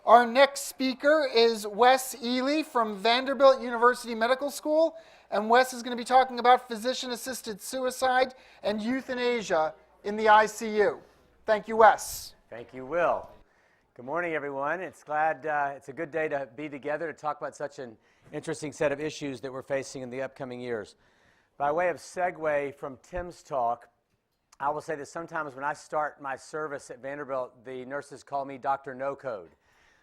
Our next speaker is Wes Ely from Vanderbilt University Medical School, and Wes is going to be talking about physician-assisted suicide and euthanasia in the ICU. Thank you, Wes. Thank you, Will. Good morning, everyone. It's a good day to be together to talk about such an interesting set of issues that we're facing in the upcoming years. By way of segue from Tim's talk, I will say that sometimes when I start my service at Vanderbilt, the nurses call me Dr. No Code,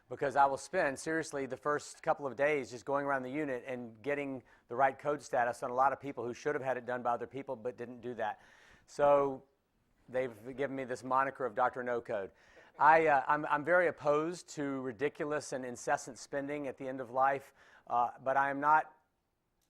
because I will spend, seriously, the first couple of days just going around the unit and getting the right code status on a lot of people who should have had it done by other people but didn't do that. So they've given me this moniker of Dr. No Code. I'm very opposed to ridiculous and incessant spending at the end of life, but I am not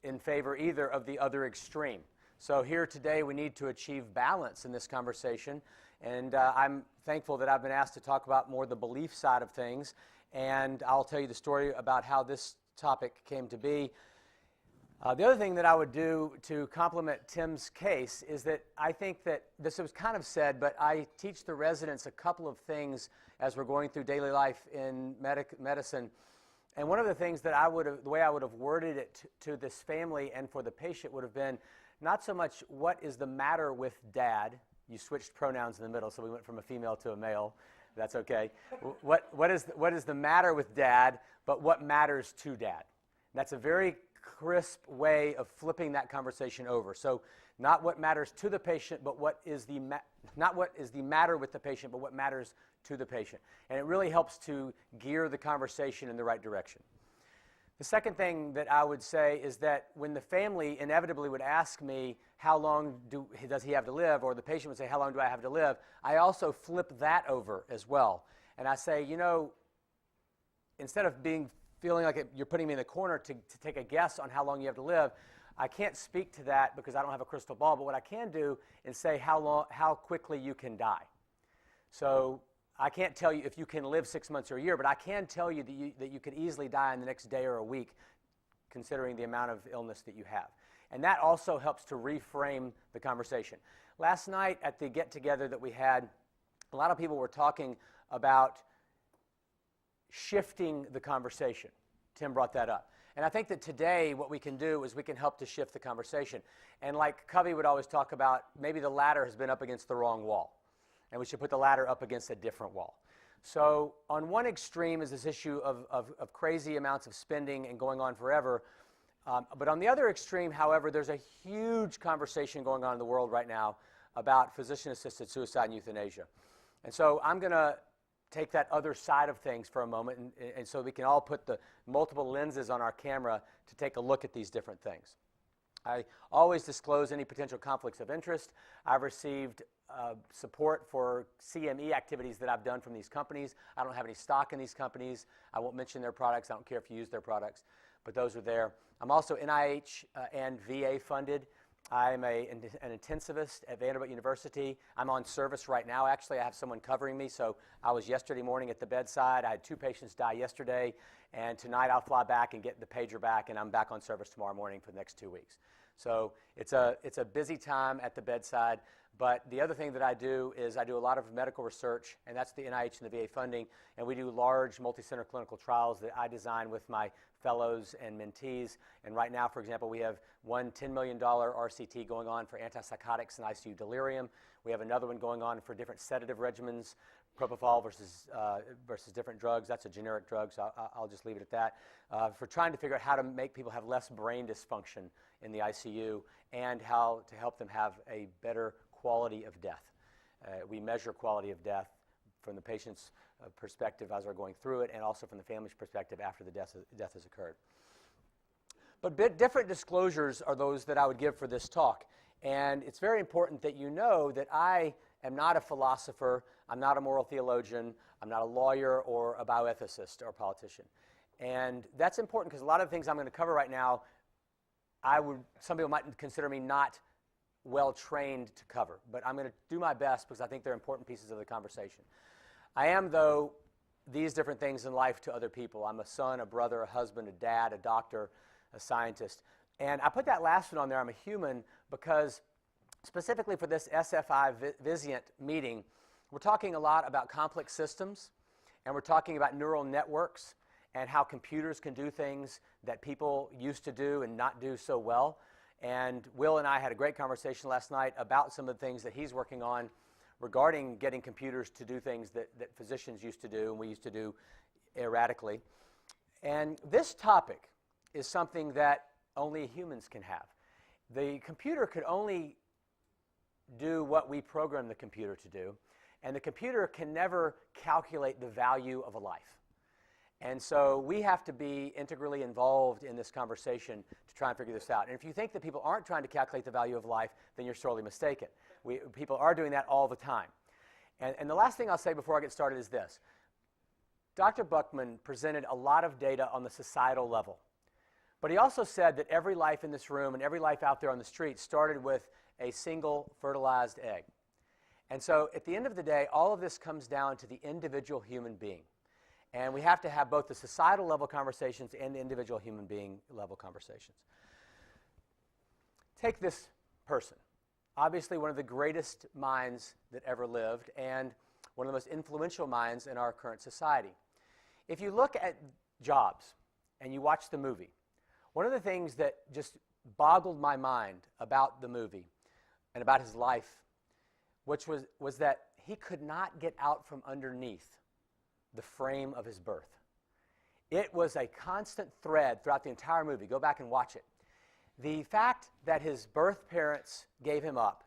in favor either of the other extreme. So here today we need to achieve balance in this conversation, and I'm thankful that I've been asked to talk about more the belief side of things, and I'll tell you the story about how this topic came to be. The other thing that I would do to complement Tim's case is that I think that this was kind of said, but I teach the residents a couple of things as we're going through daily life in medicine. And one of the things that the way I would have worded it to this family and for the patient would have been not so much what is the matter with Dad. You switched pronouns in the middle, so we went from a female to a male. That's okay. What is the matter with Dad, but what matters to Dad? That's a very crisp way of flipping that conversation over. So not what matters to the patient, but not what is the matter with the patient, but what matters to the patient. And it really helps to gear the conversation in the right direction. The second thing that I would say is that when the family inevitably would ask me, how long does he have to live, or the patient would say, how long do I have to live, I also flip that over as well. And I say, you know, instead of feeling like you're putting me in the corner to take a guess on how long you have to live, I can't speak to that because I don't have a crystal ball, but what I can do is say how quickly you can die. So I can't tell you if you can live 6 months or a year, but I can tell you that you could easily die in the next day or a week, considering the amount of illness that you have. And that also helps to reframe the conversation. Last night at the get-together that we had, a lot of people were talking about shifting the conversation. Tim brought that up. And I think that today what we can do is we can help to shift the conversation. And like Covey would always talk about, maybe the ladder has been up against the wrong wall, and we should put the ladder up against a different wall. So on one extreme is this issue of crazy amounts of spending and going on forever. But on the other extreme, however, there's a huge conversation going on in the world right now about physician-assisted suicide and euthanasia. And so I'm going to take that other side of things for a moment, and so we can all put the multiple lenses on our camera to take a look at these different things. I always disclose any potential conflicts of interest. I've received support for CME activities that I've done from these companies. I don't have any stock in these companies. I won't mention their products. I don't care if you use their products, but those are there. I'm also NIH and VA funded. I'm an intensivist at Vanderbilt University. I'm on service right now. Actually, I have someone covering me, so I was yesterday morning at the bedside. I had 2 patients die yesterday, and tonight I'll fly back and get the pager back, and I'm back on service tomorrow morning for the next 2 weeks. So it's a busy time at the bedside, but the other thing that I do is I do a lot of medical research, and that's the NIH and the VA funding, and we do large multi-center clinical trials that I design with my fellows and mentees. And right now, for example, we have one $10 million RCT going on for antipsychotics and ICU delirium. We have another one going on for different sedative regimens, propofol versus different drugs. That's a generic drug, so I'll just leave it at that. For trying to figure out how to make people have less brain dysfunction in the ICU and how to help them have a better quality of death. We measure quality of death from the patient's perspective as they're going through it, and also from the family's perspective after the death has occurred. But different disclosures are those that I would give for this talk. And it's very important that you know that I am not a philosopher, I'm not a moral theologian, I'm not a lawyer or a bioethicist or a politician. And that's important because a lot of the things I'm going to cover right now, some people might consider me not well trained to cover. But I'm going to do my best because I think they're important pieces of the conversation. I am, though, these different things in life to other people. I'm a son, a brother, a husband, a dad, a doctor, a scientist. And I put that last one on there, I'm a human, because specifically for this SFI Vizient meeting, we're talking a lot about complex systems and we're talking about neural networks and how computers can do things that people used to do and not do so well. And Will and I had a great conversation last night about some of the things that he's working on regarding getting computers to do things that physicians used to do and we used to do erratically. And this topic is something that only humans can have. The computer could only do what we program the computer to do, and the computer can never calculate the value of a life. And so we have to be integrally involved in this conversation to try and figure this out. And if you think that people aren't trying to calculate the value of life, then you're sorely mistaken. People are doing that all the time. And the last thing I'll say before I get started is this. Dr. Buckman presented a lot of data on the societal level. But he also said that every life in this room and every life out there on the street started with a single fertilized egg. And so at the end of the day, all of this comes down to the individual human being. And we have to have both the societal level conversations and the individual human being level conversations. Take this person. Obviously one of the greatest minds that ever lived and one of the most influential minds in our current society. If you look at Jobs and you watch the movie, one of the things that just boggled my mind about the movie and about his life, which was that he could not get out from underneath the frame of his birth. It was a constant thread throughout the entire movie. Go back and watch it. The fact that his birth parents gave him up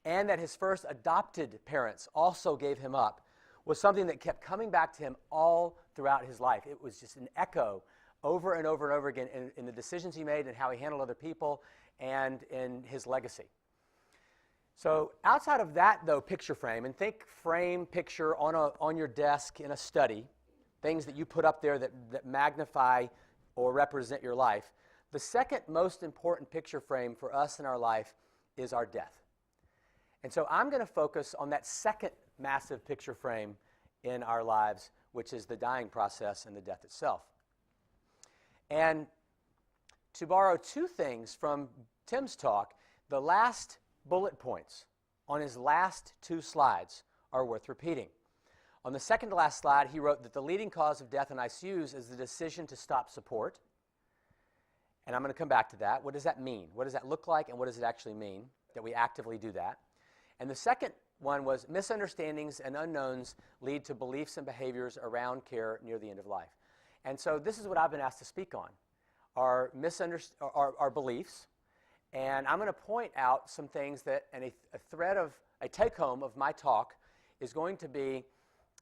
and that his first adopted parents also gave him up was something that kept coming back to him all throughout his life. It was just an echo over and over and over again in the decisions he made and how he handled other people and in his legacy. So outside of that, though, picture frame, and think frame picture on your desk in a study, things that you put up there that magnify or represent your life, the second most important picture frame for us in our life is our death. And so I'm going to focus on that second massive picture frame in our lives, which is the dying process and the death itself. And to borrow two things from Tim's talk, the last bullet points on his last two slides are worth repeating. On the second to last slide, he wrote that the leading cause of death in ICUs is the decision to stop support. And I'm going to come back to that. What does that mean? What does that look like, and what does it actually mean that we actively do that? And the second one was misunderstandings and unknowns lead to beliefs and behaviors around care near the end of life. And so this is what I've been asked to speak on, our beliefs. And I'm going to point out some things that, and a take-home of my talk is going to be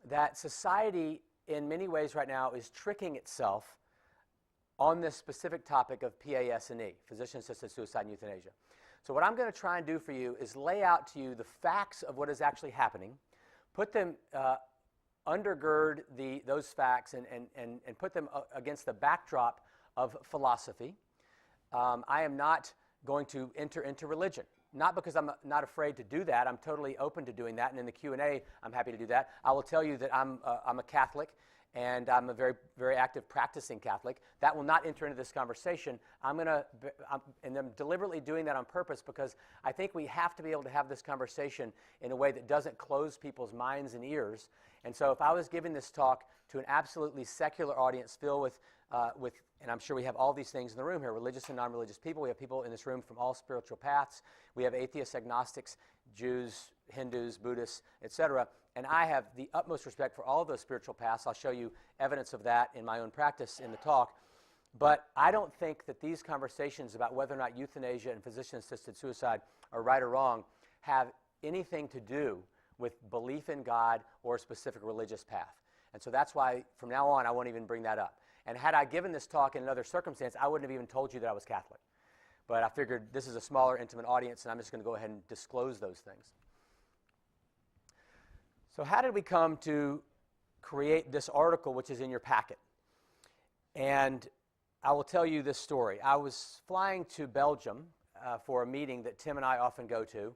that society in many ways right now is tricking itself on this specific topic of PAS&E, physician-assisted suicide and euthanasia. So what I'm going to try and do for you is lay out to you the facts of what is actually happening, put them, undergird those facts and put them against the backdrop of philosophy. I am not going to enter into religion. Not because I'm not afraid to do that. I'm totally open to doing that, and in the Q&A, I'm happy to do that. I will tell you that I'm a Catholic, and I'm a very, very active practicing Catholic. That will not enter into this conversation. And I'm deliberately doing that on purpose because I think we have to be able to have this conversation in a way that doesn't close people's minds and ears. And so if I was giving this talk to an absolutely secular audience filled with and I'm sure we have all these things in the room here, religious and non-religious people. We have people in this room from all spiritual paths. We have atheists, agnostics, Jews, Hindus, Buddhists, etc. And I have the utmost respect for all of those spiritual paths. I'll show you evidence of that in my own practice in the talk. But I don't think that these conversations about whether or not euthanasia and physician-assisted suicide are right or wrong have anything to do with belief in God or a specific religious path. And so that's why from now on I won't even bring that up. And had I given this talk in another circumstance, I wouldn't have even told you that I was Catholic. But I figured this is a smaller, intimate audience, and I'm just going to go ahead and disclose those things. So how did we come to create this article, which is in your packet? And I will tell you this story. I was flying to Belgium for a meeting that Tim and I often go to,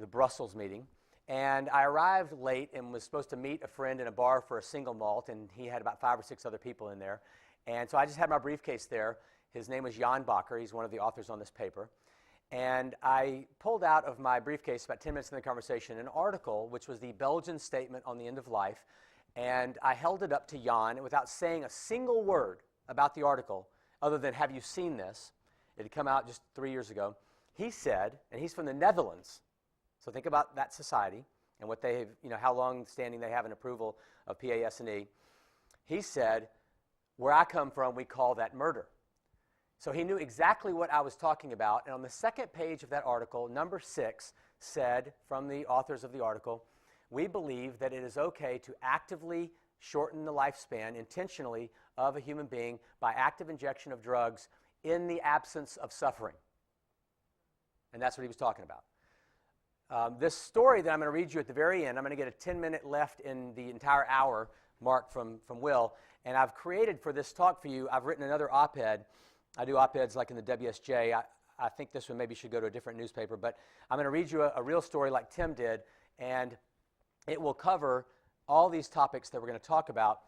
the Brussels meeting. And I arrived late and was supposed to meet a friend in a bar for a single malt, and he had about 5 or 6 other people in there. And so I just had my briefcase there. His name was Jan Bakker. He's one of the authors on this paper. And I pulled out of my briefcase about 10 minutes in the conversation an article, which was the Belgian Statement on the End of Life, And I held it up to Jan, and without saying a single word about the article, other than, have you seen this? It had come out just 3 years ago. He said, and he's from the Netherlands, so think about that society and what they have, how long standing they have an approval of PAS&E. He said, where I come from, we call that murder. So he knew exactly what I was talking about. And on the second page of that article, number 6 said, from the authors of the article, we believe that it is okay to actively shorten the lifespan intentionally of a human being by active injection of drugs in the absence of suffering. And that's what he was talking about. This story that I'm going to read you at the very end, I'm going to get a 10-minute left in the entire hour mark from Will. And I've created for this talk for you, I've written another op-ed. I do op-eds like in the WSJ. I think this one maybe should go to a different newspaper. But I'm going to read you a real story like Tim did. And it will cover all these topics that we're going to talk about,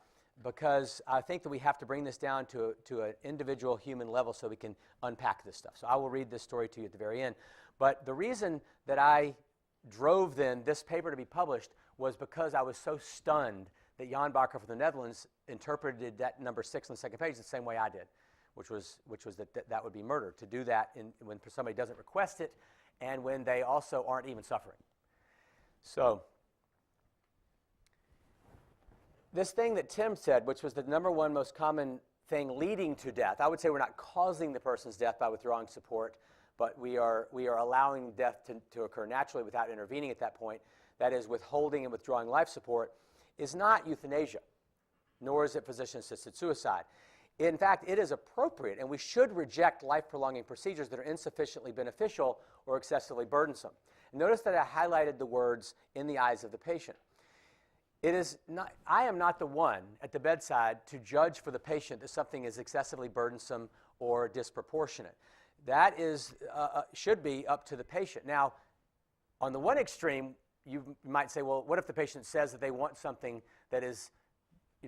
because I think that we have to bring this down to an individual human level so we can unpack this stuff. So I will read this story to you at the very end. But the reason that I drove then this paper to be published was because I was so stunned that Jan Bakker from the Netherlands interpreted that number 6 on the second page the same way I did, which was that would be murder, to do that when somebody doesn't request it and when they also aren't even suffering. So this thing that Tim said, which was the number one most common thing leading to death, I would say we're not causing the person's death by withdrawing support, but we are allowing death to occur naturally without intervening at that point. That is, withholding and withdrawing life support is not euthanasia, nor is it physician-assisted suicide. In fact, it is appropriate, and we should reject life-prolonging procedures that are insufficiently beneficial or excessively burdensome. Notice that I highlighted the words "in the eyes of the patient." It is not, I am not the one at the bedside to judge for the patient that something is excessively burdensome or disproportionate. That is, should be up to the patient. Now, on the one extreme, you might say, well, what if the patient says that they want something that is,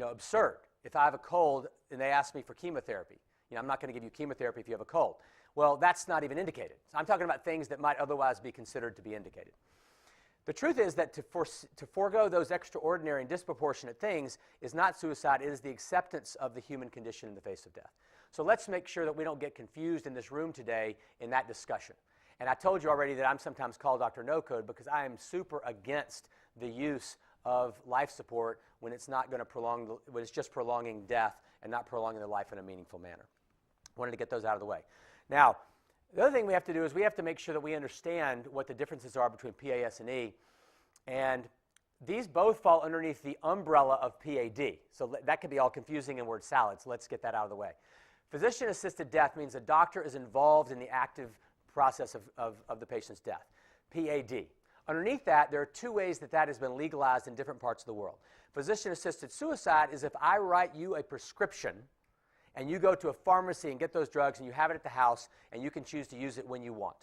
absurd? If I have a cold and they ask me for chemotherapy, I'm not going to give you chemotherapy if you have a cold. Well, that's not even indicated. So I'm talking about things that might otherwise be considered to be indicated. The truth is that to forego those extraordinary and disproportionate things is not suicide. It is the acceptance of the human condition in the face of death. So let's make sure that we don't get confused in this room today in that discussion. And I told you already that I'm sometimes called Dr. No Code because I am super against the use of life support when it's not going to when it's just prolonging death and not prolonging the life in a meaningful manner. Wanted to get those out of the way. Now, the other thing we have to do is we have to make sure that we understand what the differences are between PAS&E, and these both fall underneath the umbrella of PAD. So that could be all confusing in word salad, so let's get that out of the way. Physician-assisted death means a doctor is involved in the active process of the patient's death. PAD. Underneath that, there are 2 ways that has been legalized in different parts of the world. Physician-assisted suicide is if I write you a prescription and you go to a pharmacy and get those drugs and you have it at the house and you can choose to use it when you want.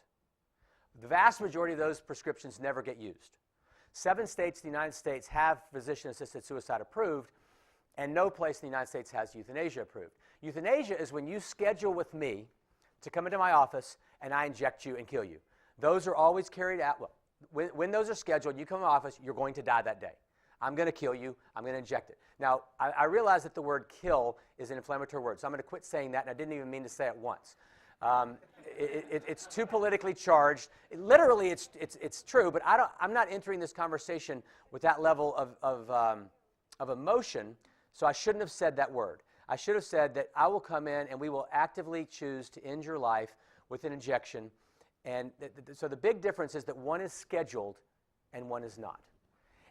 The vast majority of those prescriptions never get used. 7 states in the United States have physician-assisted suicide approved, and no place in the United States has euthanasia approved. Euthanasia is when you schedule with me to come into my office and I inject you and kill you. Those are always carried out. Well, when those are scheduled, you come to my office, you're going to die that day. I'm going to kill you. I'm going to inject it. Now, I realize that the word kill is an inflammatory word, so I'm going to quit saying that, and I didn't even mean to say it once. It's too politically charged. Literally, it's true, but I'm not entering this conversation with that level of emotion, so I shouldn't have said that word. I should have said that I will come in and we will actively choose to end your life with an injection. And so the big difference is that one is scheduled and one is not.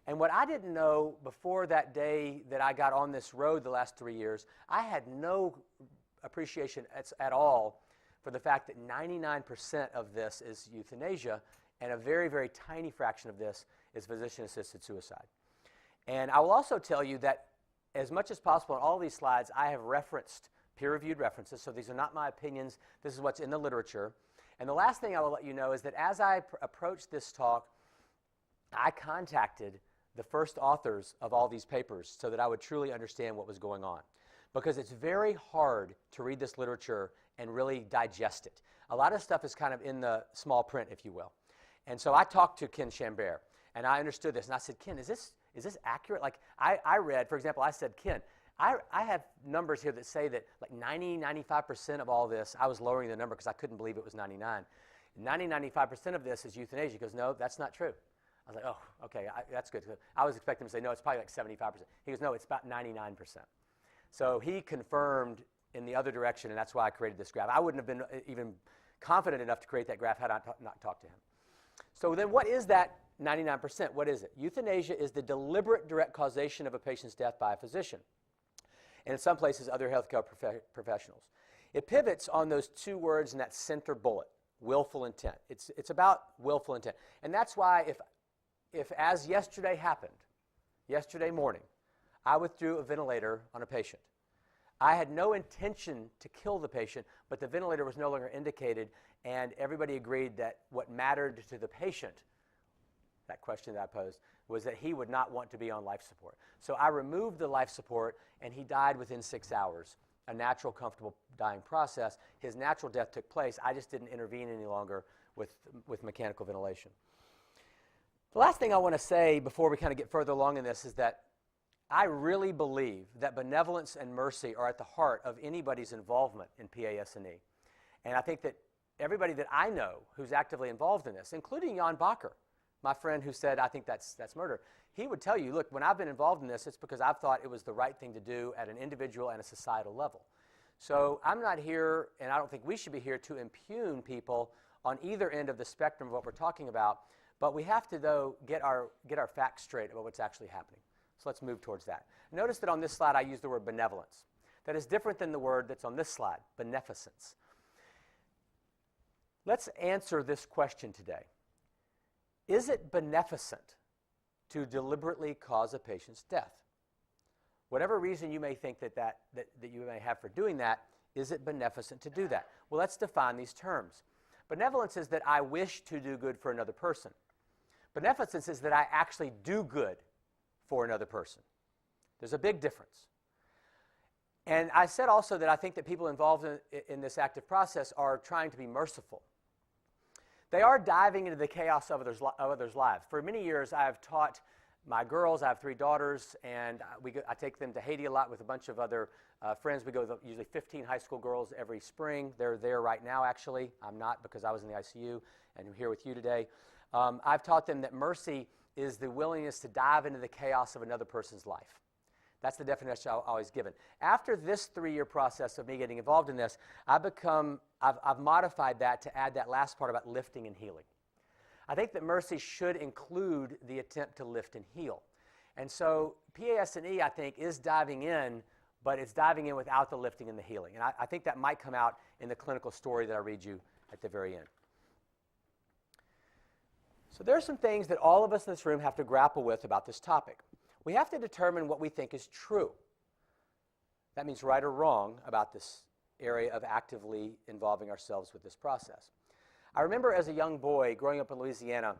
And what I didn't know before that day that I got on this road the last 3 years, I had no appreciation at all for the fact that 99% of this is euthanasia and a very, very tiny fraction of this is physician-assisted suicide. And I will also tell you that as much as possible on all these slides, I have referenced peer-reviewed references, so these are not my opinions. This is what's in the literature. And the last thing I will let you know is that as I approached this talk, I contacted the first authors of all these papers so that I would truly understand what was going on. Because it's very hard to read this literature and really digest it. A lot of stuff is kind of in the small print, if you will. And so I talked to Ken Chambert, and I understood this. And I said, Ken, is is this accurate? Like I read, for example, I said, Ken, I have numbers here that say that like 95% of all this, I was lowering the number because I couldn't believe it was 99. 95% of this is euthanasia. He goes, no, that's not true. I was like, oh, okay, that's good. I was expecting him to say, no, it's probably like 75%. He goes, no, it's about 99%. So he confirmed in the other direction, and that's why I created this graph. I wouldn't have been even confident enough to create that graph had I not talked to him. So then what is that 99%? What is it? Euthanasia is the deliberate direct causation of a patient's death by a physician, and in some places, other healthcare professionals. It pivots on those two words in that center bullet, willful intent. It's about willful intent. And that's why if as yesterday happened, yesterday morning, I withdrew a ventilator on a patient, I had no intention to kill the patient, but the ventilator was no longer indicated, and everybody agreed that what mattered to the patient, that question that I posed, was that he would not want to be on life support. So I removed the life support, and he died within 6 hours, a natural, comfortable dying process. His natural death took place. I just didn't intervene any longer with mechanical ventilation. The last thing I want to say before we kind of get further along in this is that I really believe that benevolence and mercy are at the heart of anybody's involvement in PAS&E. And I think that everybody that I know who's actively involved in this, including Jan Bakker, my friend who said, I think that's murder, he would tell you, look, when I've been involved in this, it's because I've thought it was the right thing to do at an individual and a societal level. So I'm not here, and I don't think we should be here to impugn people on either end of the spectrum of what we're talking about, but we have to, though, get our facts straight about what's actually happening. So let's move towards that. Notice that on this slide I use the word benevolence. That is different than the word that's on this slide, beneficence. Let's answer this question today. Is it beneficent to deliberately cause a patient's death? Whatever reason you may think that you may have for doing that, is it beneficent to do that? Well, let's define these terms. Benevolence is that I wish to do good for another person. Beneficence is that I actually do good for another person. There's a big difference. And I said also that I think that people involved in this active process are trying to be merciful. They are diving into the chaos of others' lives. For many years, I have taught my girls, I have 3 daughters, and I take them to Haiti a lot with a bunch of other friends. We go with usually 15 high school girls every spring. They're there right now, actually. I'm not, because I was in the ICU, and I'm here with you today. I've taught them that mercy is the willingness to dive into the chaos of another person's life. That's the definition I've always given. After this 3-year process of me getting involved in this, I've modified that to add that last part about lifting and healing. I think that mercy should include the attempt to lift and heal. And so PAS&E, I think, is diving in, but it's diving in without the lifting and the healing. And I think that might come out in the clinical story that I read you at the very end. So there are some things that all of us in this room have to grapple with about this topic. We have to determine what we think is true. That means right or wrong about this area of actively involving ourselves with this process. I remember as a young boy growing up in Louisiana,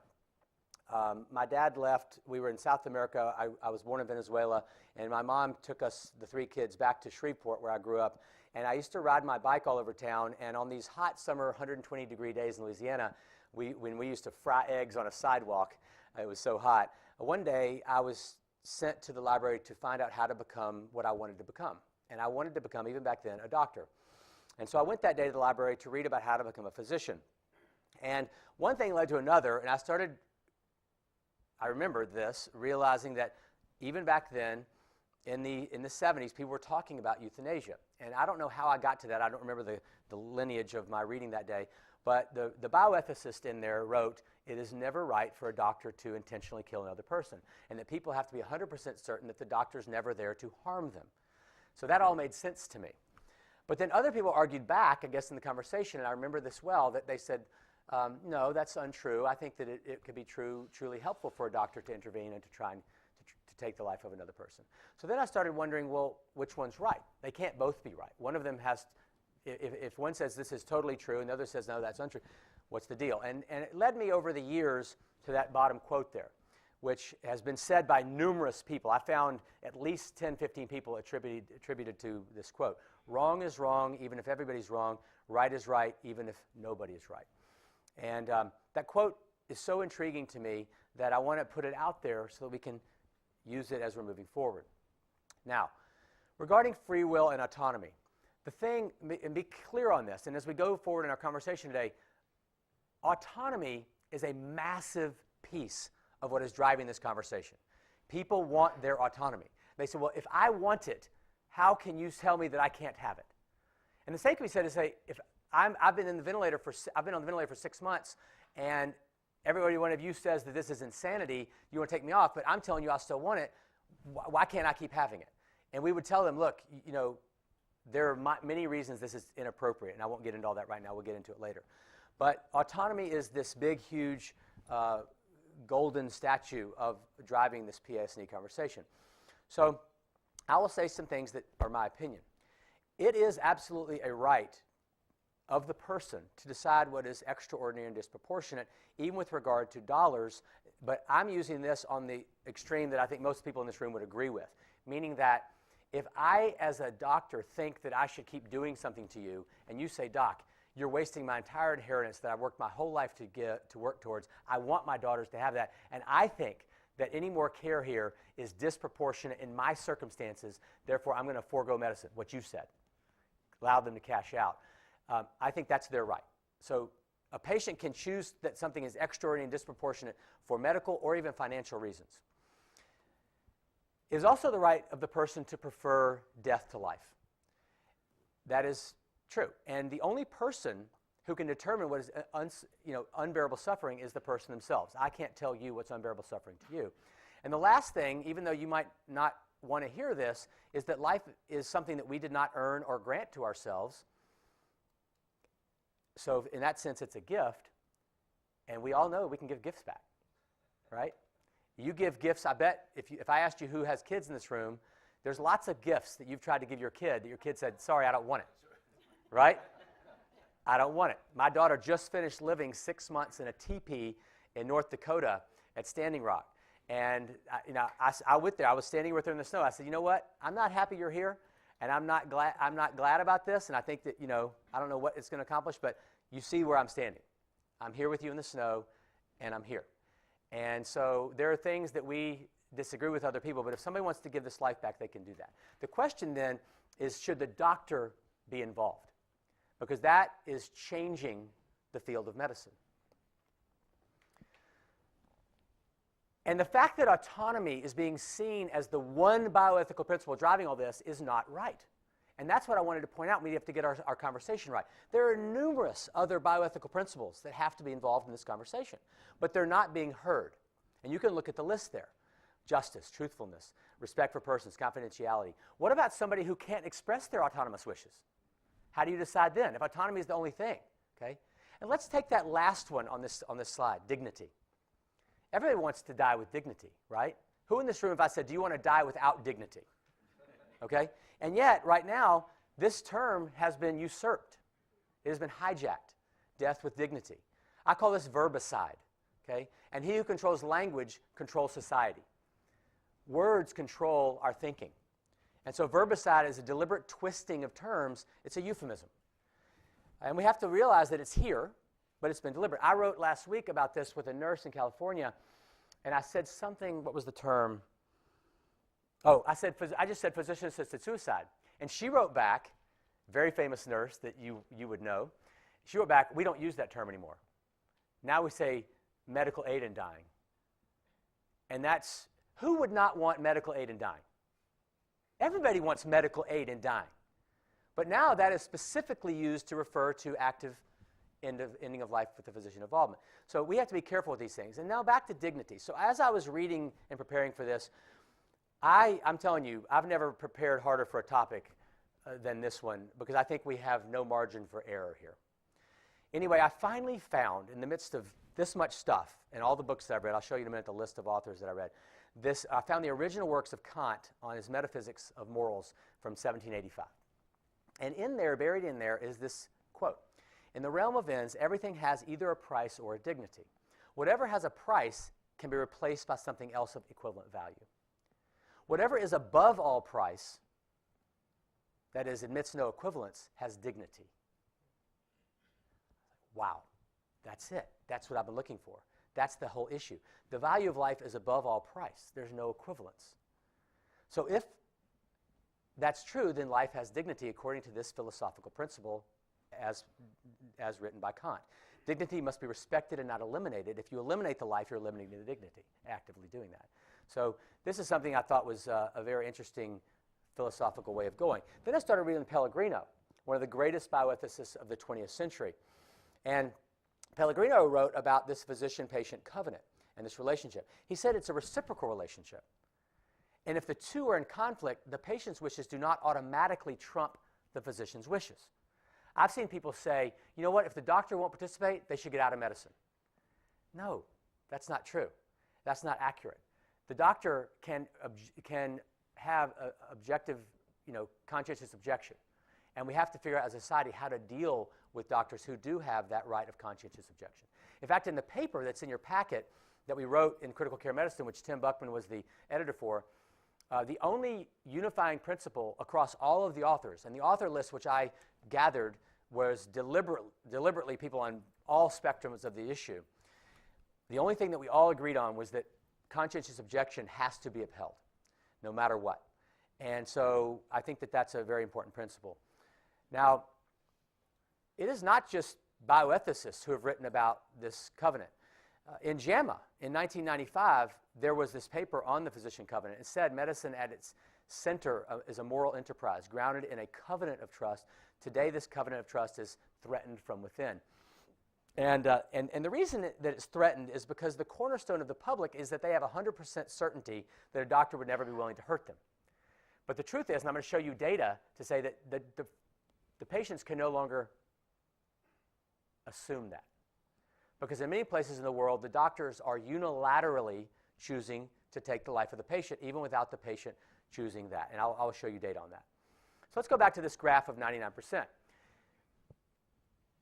my dad left. We were in South America. I was born in Venezuela, and my mom took us, the 3 kids, back to Shreveport where I grew up. And I used to ride my bike all over town, and on these hot summer 120-degree days in Louisiana, when we used to fry eggs on a sidewalk, it was so hot. One day, I was sent to the library to find out how to become what I wanted to become. And I wanted to become, even back then, a doctor. And so I went that day to the library to read about how to become a physician. And one thing led to another, and I remembered this, realizing that even back then, in the 70s, people were talking about euthanasia. And I don't know how I got to that. I don't remember the lineage of my reading that day. But the bioethicist in there wrote, it is never right for a doctor to intentionally kill another person, and that people have to be 100% certain that the doctor's never there to harm them. So that all made sense to me. But then other people argued back, I guess, in the conversation, and I remember this well, that they said, no, that's untrue. I think that it could be truly helpful for a doctor to intervene and to try and to take the life of another person. So then I started wondering, well, which one's right? They can't both be right. One of them has, if one says this is totally true and the other says no, that's untrue, what's the deal? And it led me over the years to that bottom quote there, which has been said by numerous people. I found at least 10, 15 people attributed to this quote. Wrong is wrong, even if everybody's wrong. Right is right, even if nobody is right. And that quote is so intriguing to me that I want to put it out there so that we can use it as we're moving forward. Now, regarding free will and autonomy, the thing, and be clear on this, and as we go forward in our conversation today, autonomy is a massive piece of what is driving this conversation. People want their autonomy. They say, well, if I want it, how can you tell me that I can't have it? And the same can be said to say, if I've been on the ventilator for 6 months, and every one of you says that this is insanity, you want to take me off, but I'm telling you I still want it, why can't I keep having it? And we would tell them, look, you know, there are many reasons this is inappropriate, and I won't get into all that right now. We'll get into it later. But autonomy is this big, huge golden statue of driving this PS&E conversation. So I will say some things that are my opinion. It is absolutely a right of the person to decide what is extraordinary and disproportionate, even with regard to dollars, but I'm using this on the extreme that I think most people in this room would agree with, meaning that if I, as a doctor, think that I should keep doing something to you, and you say, Doc, you're wasting my entire inheritance that I've worked my whole life to work towards, I want my daughters to have that, and I think that any more care here is disproportionate in my circumstances, therefore I'm going to forego medicine, what you said, allow them to cash out. I think that's their right. So a patient can choose that something is extraordinary and disproportionate for medical or even financial reasons. It is also the right of the person to prefer death to life. That is true. And the only person who can determine what is unbearable suffering is the person themselves. I can't tell you what's unbearable suffering to you. And the last thing, even though you might not want to hear this, is that life is something that we did not earn or grant to ourselves. So in that sense, it's a gift. And we all know we can give gifts back, right? You give gifts. I bet if I asked you who has kids in this room, there's lots of gifts that you've tried to give your kid that your kid said, sorry, I don't want it, right? I don't want it. My daughter just finished living 6 months in a teepee in North Dakota at Standing Rock. And I went there. I was standing with her in the snow. I said, you know what? I'm not happy you're here, and I'm not glad about this. And I think that, I don't know what it's going to accomplish, but you see where I'm standing. I'm here with you in the snow, and I'm here. And so there are things that we disagree with other people, but if somebody wants to give this life back, they can do that. The question then is, should the doctor be involved? Because that is changing the field of medicine. And the fact that autonomy is being seen as the one bioethical principle driving all this is not right. And that's what I wanted to point out. We have to get our conversation right. There are numerous other bioethical principles that have to be involved in this conversation, but they're not being heard. And you can look at the list there. Justice, truthfulness, respect for persons, confidentiality. What about somebody who can't express their autonomous wishes? How do you decide then, if autonomy is the only thing? Okay? And let's take that last one on this slide, dignity. Everybody wants to die with dignity, right? Who in this room, if I said, do you want to die without dignity? Okay? And yet, right now, this term has been usurped. It has been hijacked, death with dignity. I call this verbicide, okay? And he who controls language controls society. Words control our thinking. And so verbicide is a deliberate twisting of terms. It's a euphemism. And we have to realize that it's here, but it's been deliberate. I wrote last week about this with a nurse in California, and I said something, what was the term? Oh, I just said physician-assisted suicide. And she wrote back, very famous nurse that you would know, she wrote back, we don't use that term anymore. Now we say medical aid in dying. And that's, who would not want medical aid in dying? Everybody wants medical aid in dying. But now that is specifically used to refer to active ending of life with the physician involvement. So we have to be careful with these things. And now back to dignity. So as I was reading and preparing for this, I'm telling you, I've never prepared harder for a topic than this one, because I think we have no margin for error here. Anyway, I finally found, in the midst of this much stuff and all the books that I've read, I'll show you in a minute the list of authors that I read, I found the original works of Kant on his Metaphysics of Morals from 1785. And in there, buried in there, is this quote. In the realm of ends, everything has either a price or a dignity. Whatever has a price can be replaced by something else of equivalent value. Whatever is above all price, that is, admits no equivalence, has dignity. Wow, that's it. That's what I've been looking for. That's the whole issue. The value of life is above all price. There's no equivalence. So if that's true, then life has dignity according to this philosophical principle as written by Kant. Dignity must be respected and not eliminated. If you eliminate the life, you're eliminating the dignity, actively doing that. So this is something I thought was a very interesting philosophical way of going. Then I started reading Pellegrino, one of the greatest bioethicists of the 20th century. And Pellegrino wrote about this physician-patient covenant and this relationship. He said it's a reciprocal relationship. And if the two are in conflict, the patient's wishes do not automatically trump the physician's wishes. I've seen people say, you know what, if the doctor won't participate, they should get out of medicine. No, that's not true. That's not accurate. The doctor can have an objective, conscientious objection. And we have to figure out as a society how to deal with doctors who do have that right of conscientious objection. In fact, in the paper that's in your packet that we wrote in Critical Care Medicine, which Tim Buckman was the editor for, the only unifying principle across all of the authors, and the author list which I gathered was deliberately people on all spectrums of the issue, the only thing that we all agreed on was that conscientious objection has to be upheld, no matter what. And so I think that that's a very important principle. Now, it is not just bioethicists who have written about this covenant. In JAMA, in 1995, there was this paper on the physician covenant. It said medicine at its center is a moral enterprise grounded in a covenant of trust. Today, this covenant of trust is threatened from within. And the reason that it's threatened is because the cornerstone of the public is that they have 100% certainty that a doctor would never be willing to hurt them. But the truth is, and I'm going to show you data to say that the patients can no longer assume that. Because in many places in the world, the doctors are unilaterally choosing to take the life of the patient, even without the patient choosing that. And I'll show you data on that. So let's go back to this graph of 99%.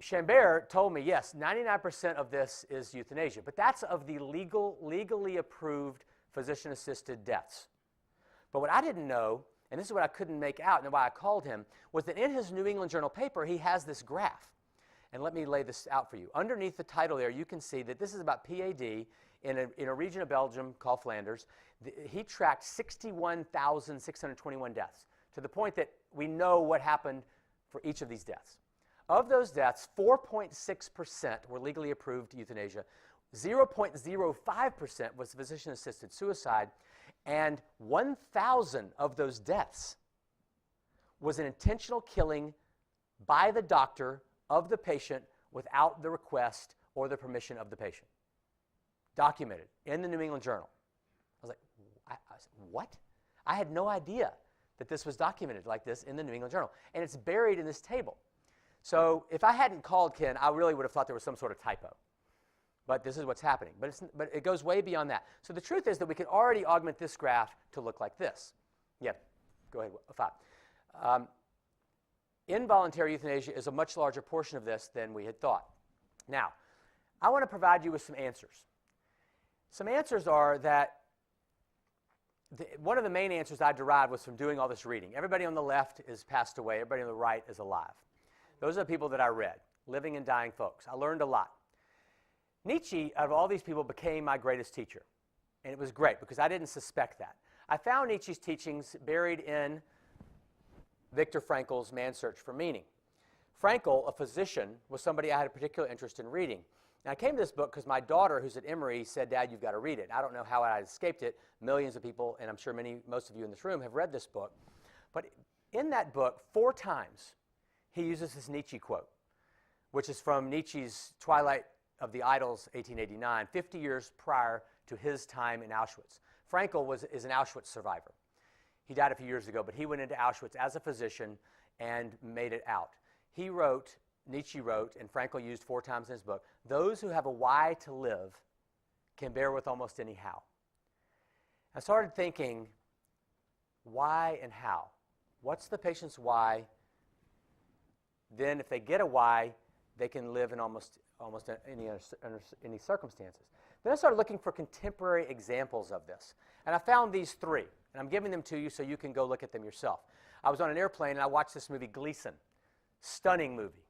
Chambert told me, yes, 99% of this is euthanasia, but that's of the legally approved physician-assisted deaths. But what I didn't know, and this is what I couldn't make out and why I called him, was that in his New England Journal paper, he has this graph. And let me lay this out for you. Underneath the title there, you can see that this is about PAD in a region of Belgium called Flanders. He tracked 61,621 deaths, to the point that we know what happened for each of these deaths. Of those deaths, 4.6% were legally approved euthanasia, 0.05% was physician-assisted suicide, and 1,000 of those deaths was an intentional killing by the doctor of the patient without the request or the permission of the patient. Documented in the New England Journal. I was like, I said, what? I had no idea that this was documented like this in the New England Journal. And it's buried in this table. So if I hadn't called Ken, I really would have thought there was some sort of typo. But this is what's happening. But it goes way beyond that. So the truth is that we can already augment this graph to look like this. Yeah, go ahead, 5. Involuntary euthanasia is a much larger portion of this than we had thought. Now, I want to provide you with some answers. Some answers are that one of the main answers I derived was from doing all this reading. Everybody on the left is passed away. Everybody on the right is alive. Those are the people that I read, living and dying folks. I learned a lot. Nietzsche, out of all these people, became my greatest teacher. And it was great because I didn't suspect that. I found Nietzsche's teachings buried in Viktor Frankl's Man's Search for Meaning. Frankl, a physician, was somebody I had a particular interest in reading. And I came to this book because my daughter, who's at Emory, said, Dad, you've got to read it. I don't know how I escaped it. Millions of people, and I'm sure most of you in this room, have read this book. But in that book, 4 times, he uses this Nietzsche quote, which is from Nietzsche's Twilight of the Idols, 1889, 50 years prior to his time in Auschwitz. Frankl is an Auschwitz survivor. He died a few years ago, but he went into Auschwitz as a physician and made it out. Nietzsche wrote, and Frankl used 4 times in his book, those who have a why to live can bear with almost any how. I started thinking, why and how? What's the patient's why? Then if they get a why, they can live in almost any circumstances. Then I started looking for contemporary examples of this. And I found these 3. And I'm giving them to you so you can go look at them yourself. I was on an airplane and I watched this movie, Gleason. Stunning movie.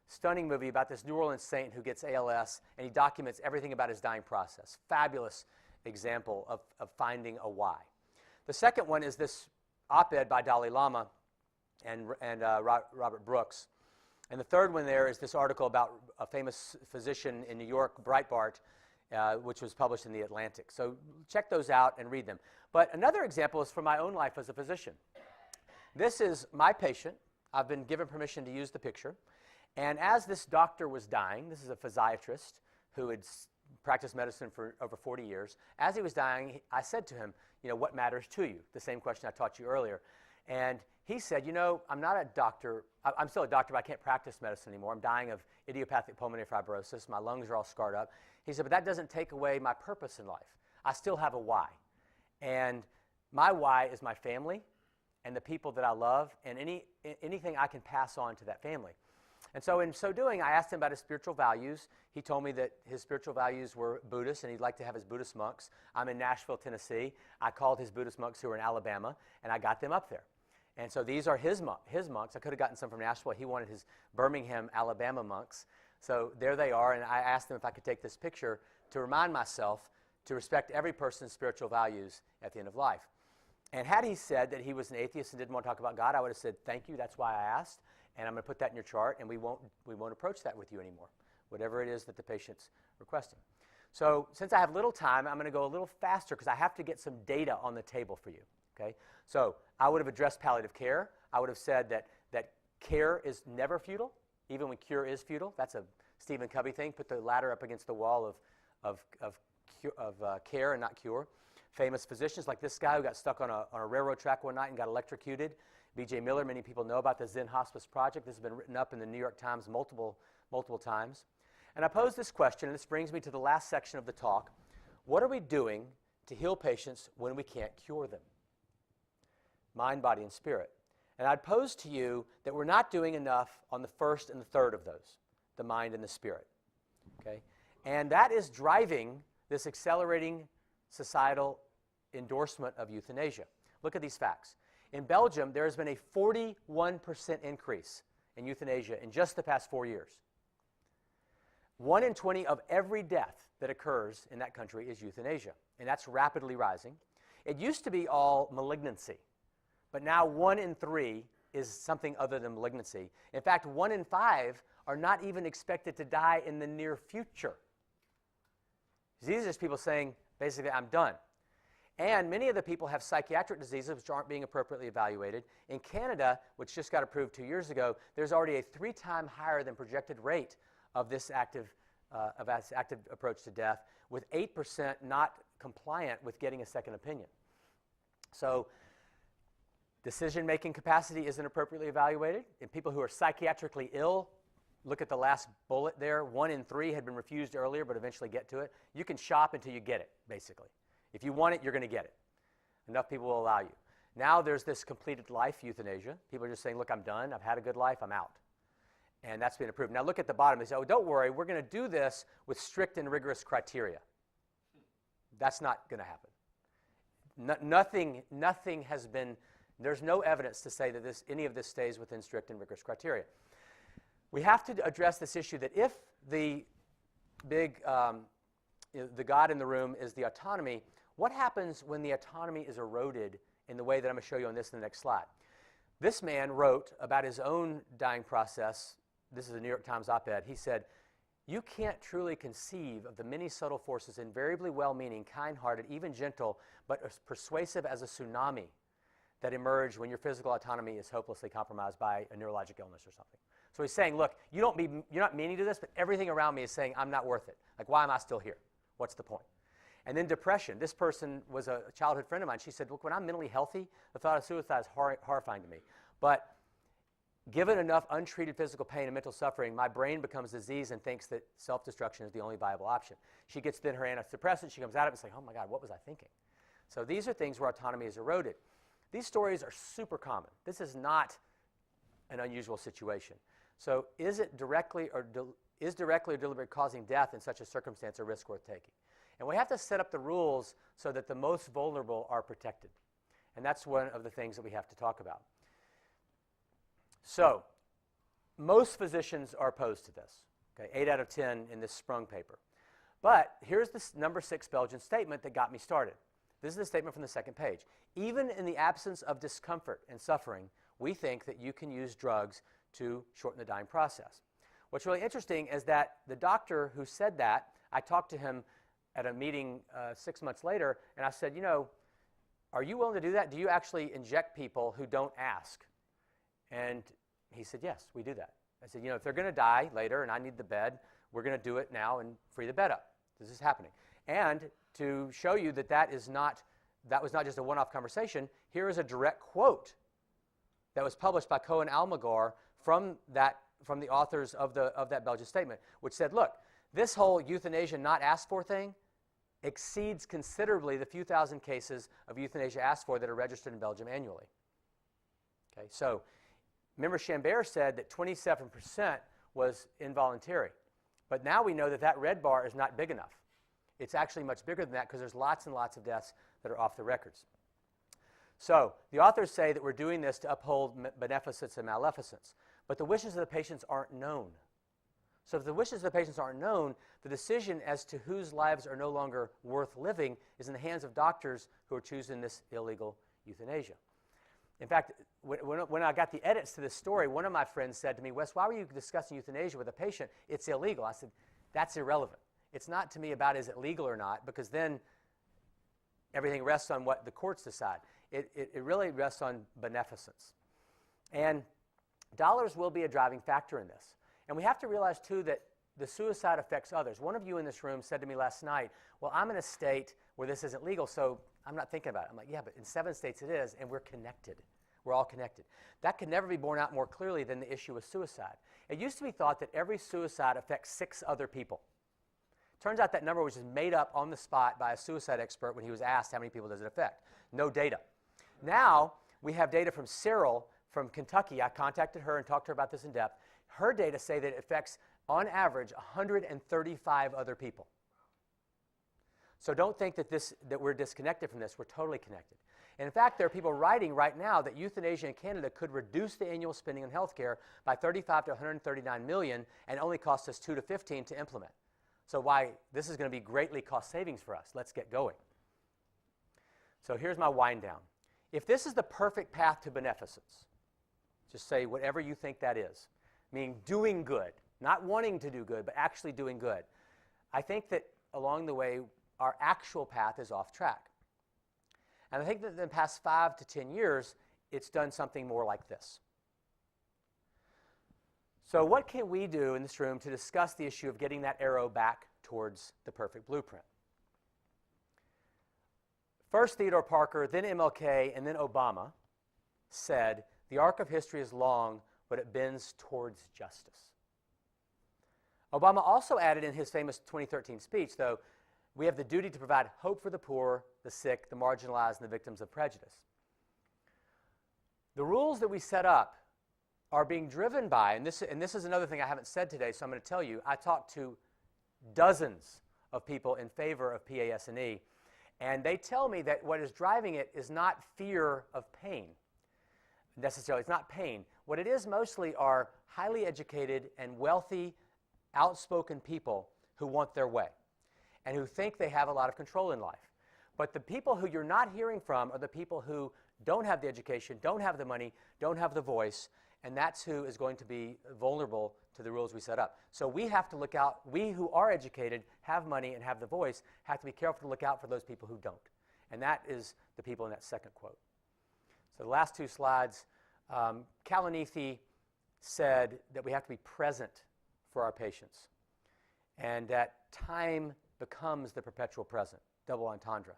stunning movie about this New Orleans saint who gets ALS, and he documents everything about his dying process. Fabulous example of finding a why. The second one is this op-ed by Dalai Lama and Robert Brooks. And the third one there is this article about a famous physician in New York, Breitbart, which was published in The Atlantic. So check those out and read them. But another example is from my own life as a physician. This is my patient. I've been given permission to use the picture. And as this doctor was dying, this is a physiatrist who had practiced medicine for over 40 years. As he was dying, I said to him, what matters to you? The same question I taught you earlier. And he said, I'm not a doctor. I'm still a doctor, but I can't practice medicine anymore. I'm dying of idiopathic pulmonary fibrosis. My lungs are all scarred up. He said, but that doesn't take away my purpose in life. I still have a why. And my why is my family and the people that I love and anything I can pass on to that family. And so in so doing, I asked him about his spiritual values. He told me that his spiritual values were Buddhist, and he'd like to have his Buddhist monks. I'm in Nashville, Tennessee. I called his Buddhist monks who were in Alabama, and I got them up there. And so these are his monks. I could have gotten some from Nashville. He wanted his Birmingham, Alabama monks. So there they are, and I asked them if I could take this picture to remind myself to respect every person's spiritual values at the end of life. And had he said that he was an atheist and didn't want to talk about God, I would have said, thank you, that's why I asked, and I'm going to put that in your chart, and we won't approach that with you anymore, whatever it is that the patient's requesting. So since I have little time, I'm going to go a little faster because I have to get some data on the table for you. Okay? So I would have addressed palliative care. I would have said that care is never futile, even when cure is futile. That's a Stephen Covey thing. Put the ladder up against the wall of care and not cure. Famous physicians like this guy who got stuck on a railroad track one night and got electrocuted. B.J. Miller, many people know about the Zen Hospice Project. This has been written up in the New York Times multiple times. And I pose this question, and this brings me to the last section of the talk. What are we doing to heal patients when we can't cure them? Mind, body, and spirit. And I'd pose to you that we're not doing enough on the first and the third of those, the mind and the spirit. Okay? And that is driving this accelerating societal endorsement of euthanasia. Look at these facts. In Belgium, there has been a 41% increase in euthanasia in just the past 4 years. 1 in 20 of every death that occurs in that country is euthanasia, and that's rapidly rising. It used to be all malignancy, but now 1 in 3 is something other than malignancy. In fact, 1 in 5 are not even expected to die in the near future. These are just people saying, basically, I'm done. And many of the people have psychiatric diseases which aren't being appropriately evaluated. In Canada, which just got approved 2 years ago, there's already a 3 times higher than projected rate of this active approach to death, with 8% not compliant with getting a second opinion. So decision-making capacity isn't appropriately evaluated. In people who are psychiatrically ill, look at the last bullet there. 1 in 3 had been refused earlier, but eventually get to it. You can shop until you get it, basically. If you want it, you're going to get it. Enough people will allow you. Now there's this completed life euthanasia. People are just saying, look, I'm done. I've had a good life. I'm out. And that's been approved. Now look at the bottom. They say, oh, don't worry. We're going to do this with strict and rigorous criteria. That's not going to happen. Nothing has been, there's no evidence to say that any of this stays within strict and rigorous criteria. We have to address this issue that if the big, the God in the room is the autonomy, what happens when the autonomy is eroded in the way that I'm going to show you on this in the next slide? This man wrote about his own dying process. This is a New York Times op-ed. He said, you can't truly conceive of the many subtle forces, invariably well-meaning, kind-hearted, even gentle, but as persuasive as a tsunami that emerge when your physical autonomy is hopelessly compromised by a neurologic illness or something. So he's saying, look, you're not meaning to this, but everything around me is saying I'm not worth it. Like, why am I still here? What's the point? And then depression. This person was a childhood friend of mine. She said, look, when I'm mentally healthy, the thought of suicide is horrifying to me. But given enough untreated physical pain and mental suffering, my brain becomes diseased and thinks that self-destruction is the only viable option. She gets then her antidepressant. She comes out of it and says, oh, my God, what was I thinking? So these are things where autonomy is eroded. These stories are super common. This is not an unusual situation. So is directly or deliberately causing death in such a circumstance a risk worth taking? And we have to set up the rules so that the most vulnerable are protected. And that's one of the things that we have to talk about. So most physicians are opposed to this. Okay, 8 out of 10 in this Sprung paper. But here's this number 6 Belgian statement that got me started. This is the statement from the second page. Even in the absence of discomfort and suffering, we think that you can use drugs to shorten the dying process. What's really interesting is that the doctor who said that, I talked to him at a meeting 6 months later, and I said, you know, are you willing to do that? Do you actually inject people who don't ask? And he said, yes, we do that. I said, you know, if they're going to die later and I need the bed, we're going to do it now and free the bed up. This is happening. And to show you that that was not just a one-off conversation, here is a direct quote that was published by Cohen Almagar from the authors of that Belgian statement, which said, look, this whole euthanasia not asked for thing exceeds considerably the few thousand cases of euthanasia asked for that are registered in Belgium annually. Okay, so remember Chambert said that 27% was involuntary. But now we know that that red bar is not big enough. It's actually much bigger than that because there's lots and lots of deaths that are off the records. So the authors say that we're doing this to uphold beneficence and maleficence. But the wishes of the patients aren't known. So if the wishes of the patients aren't known, the decision as to whose lives are no longer worth living is in the hands of doctors who are choosing this illegal euthanasia. In fact, when I got the edits to this story, one of my friends said to me, Wes, why were you discussing euthanasia with a patient? It's illegal. I said, that's irrelevant. It's not to me about is it legal or not, because then everything rests on what the courts decide. It really rests on beneficence. And dollars will be a driving factor in this. And we have to realize, too, that the suicide affects others. One of you in this room said to me last night, well, I'm in a state where this isn't legal, so I'm not thinking about it. I'm like, yeah, but in 7 states it is, and we're connected. We're all connected. That can never be borne out more clearly than the issue of suicide. It used to be thought that every suicide affects 6 other people. Turns out that number was just made up on the spot by a suicide expert when he was asked how many people does it affect. No data. Now, we have data from Cyril from Kentucky. I contacted her and talked to her about this in depth. Her data say that it affects, on average, 135 other people. So don't think that we're disconnected from this. We're totally connected. And in fact, there are people writing right now that euthanasia in Canada could reduce the annual spending on health care by 35 to 139 million and only cost us 2 to 15 to implement. So why this is going to be greatly cost savings for us. Let's get going. So here's my wind down. If this is the perfect path to beneficence, just say whatever you think that is, meaning doing good, not wanting to do good, but actually doing good. I think that along the way, our actual path is off track. And I think that in the past 5 to 10 years, it's done something more like this. So what can we do in this room to discuss the issue of getting that arrow back towards the perfect blueprint? First, Theodore Parker, then MLK, and then Obama said, the arc of history is long, but it bends towards justice. Obama also added in his famous 2013 speech, though, we have the duty to provide hope for the poor, the sick, the marginalized, and the victims of prejudice. The rules that we set up are being driven by, and this is another thing I haven't said today, so I'm going to tell you, I talked to dozens of people in favor of PAS&E, and they tell me that what is driving it is not fear of pain, necessarily. It's not pain. What it is mostly are highly educated and wealthy, outspoken people who want their way and who think they have a lot of control in life. But the people who you're not hearing from are the people who don't have the education, don't have the money, don't have the voice, and that's who is going to be vulnerable to the rules we set up. So we have to look out, we who are educated, have money, and have the voice, have to be careful to look out for those people who don't. And that is the people in that second quote. So the last 2 slides, Kalanithi said that we have to be present for our patients and that time becomes the perpetual present, double entendre.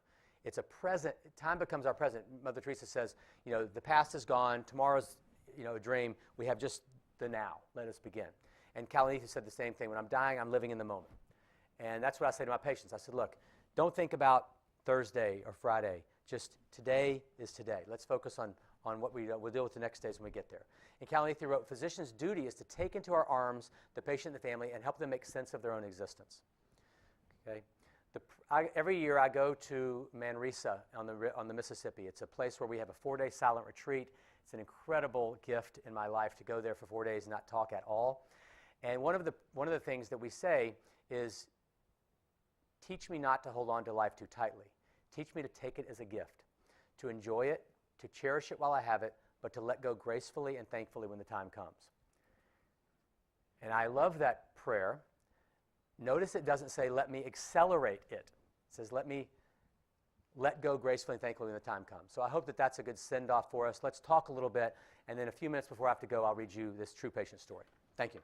It's a present, time becomes our present. Mother Teresa says, you know, the past is gone, tomorrow's, you know, a dream, we have just the now, let us begin. And Kalanithi said the same thing, when I'm dying, I'm living in the moment. And that's what I say to my patients. I said, look, don't think about Thursday or Friday, just today is today. Let's focus on what we'll deal with the next days when we get there. And Kalanithi wrote, physician's duty is to take into our arms the patient and the family and help them make sense of their own existence. Okay? Every year I go to Manresa on the Mississippi. It's a place where we have a 4-day silent retreat. It's an incredible gift in my life to go there for 4 days and not talk at all. And one of the things that we say is, teach me not to hold on to life too tightly. Teach me to take it as a gift, to enjoy it, to cherish it while I have it, but to let go gracefully and thankfully when the time comes. And I love that prayer. Notice it doesn't say, let me accelerate it. It says, let go gracefully and thankfully when the time comes. So I hope that that's a good send-off for us. Let's talk a little bit, and then a few minutes before I have to go, I'll read you this true patient story. Thank you.